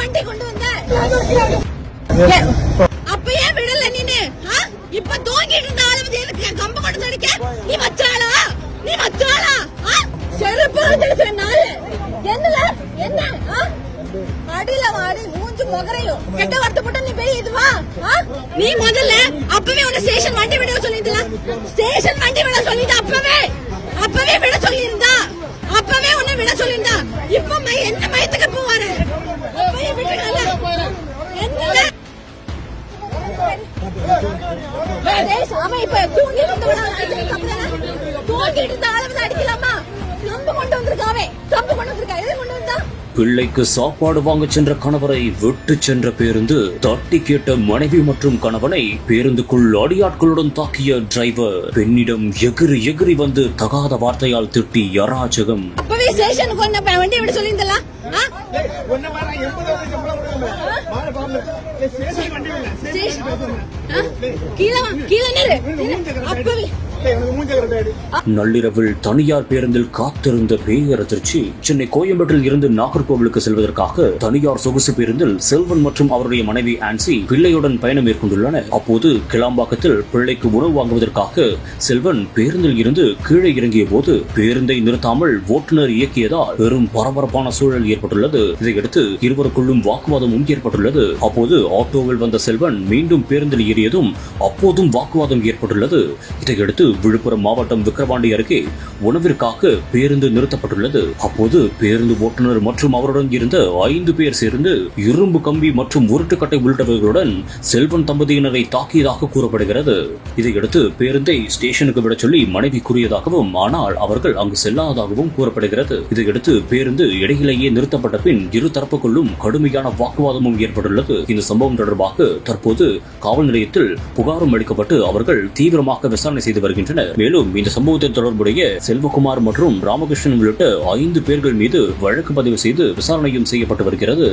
வண்டி கொண்டு வந்த அப்பயே விடல நீனு இப்ப தூங்கிட்டு இருந்த ஆளு வந்து எனக்கு கம்ப கொண்டு அடிக்க நீ வச்சாளா செருப்பு நாலு என்னல என்ன அடியில வாடி மூஞ்சு முகரையும் கெட்ட வார்த்தை போட்டா நீ பெரிய இதுவா நீ முதல்ல அப்பவே உன்னை ஸ்டேஷன் வண்டி விட சொல்லிருந்தா ஸ்டேஷன் வண்டி விட சொல்லிட்டு அப்பவே விட சொல்லியிருந்தா அப்பவே உன்னை விட சொல்லியிருந்தா இப்ப என்ன மயத்துக்கு போவாரு அப்பவே விட்டுடல என்ன அவன் இப்ப தூங்கிட்டு இருந்த ஆளு அடிக்கலாமா கம்பு கொண்டு வந்திருக்காவே கம்பு கொண்டு வந்திருக்கா எதை கொண்டு வந்தா பிள்ளைக்கு சாப்பாடு வாங்க சென்ற கணவரை விட்டு சென்ற பேருந்து தட்டி கேட்ட மனைவி மற்றும் கணவனை பேருந்துக்குள் அடியாட்களுடன் தாக்கிய டிரைவர் பெண்ணிடம் எகிரி வந்து தகாத வார்த்தையால் திட்டி அராஜகம். அப்பவே ஸ்டேஷனுக்கு வந்த வண்டி விட சொல்லியிருந்தா நள்ளிரவில் தனியார் பேருந்தில் காத்திருந்த பேரதிர்ச்சி. சென்னை கோயம்பேட்டில் இருந்து நாகர்கோவிலுக்கு செல்வதற்காக தனியார் சொகுசு பேருந்தில் செல்வன் மற்றும் அவருடைய மனைவி ஆன்சி பிள்ளையுடன் பயணம் மேற்கொண்டுள்ளனர். அப்போது கிளாம்பாக்கத்தில் பிள்ளைக்கு உணவு வாங்குவதற்காக செல்வன் பேருந்தில் இருந்து கீழே இறங்கிய போது பேருந்தை நிறுத்தாமல் ஓட்டுநர் இயக்கியதால் பெரும் பரபரப்பான சூழல் ஏற்பட்டுள்ளது. இதையடுத்து இருவருக்குள்ளும் வாக்குவாதமும் ஏற்பட்டுள்ளது. அப்போது ஆட்டோவில் வந்த செல்வன் மீண்டும் பேருந்தில் ஏறியதும் அப்போதும் வாக்குவாதம் ஏற்பட்டுள்ளது. இதையடுத்து விழுப்புரம் மாவட்டம் விக்கிரவாண்டி அருகே உணவிற்காக பேருந்து நிறுத்தப்பட்டுள்ளது. அப்போது பேருந்து ஓட்டுநர் மற்றும் அவருடன் இருந்த 5 பேர் சேர்ந்து இரும்பு கம்பி மற்றும் உருட்டுக்கட்டை உள்ளிட்டவர்களுடன் செல்வன் தம்பதியினரை தாக்கியதாக கூறப்படுகிறது. இதையடுத்து பேருந்தை ஸ்டேஷனுக்கு விட சொல்லி மனைவி கூறியதாகவும் ஆனால் அவர்கள் அங்கு செல்லாததாகவும் கூறப்படுகிறது. இதையடுத்து பேருந்து இடையிலேயே நிறுத்தப்பட்ட பின் இரு தரப்புக்குள்ளும் கடுமையான வாக்குவாதமும் ஏற்பட்டுள்ளது. இந்த சம்பவம் தொடர்பாக தற்போது காவல் நிலையத்தில் புகாரும் அளிக்கப்பட்டு அவர்கள் தீவிரமாக விசாரணை செய்து வருகின்றனர். மேலும் இந்த சம்பவத்தில் தொடர்புடைய செல்வகுமார் மற்றும் ராமகிருஷ்ணன் உள்ளிட்ட 5 பேர்கள் மீது வழக்கு பதிவு செய்து விசாரணையும் செய்யப்பட்டு வருகிறது.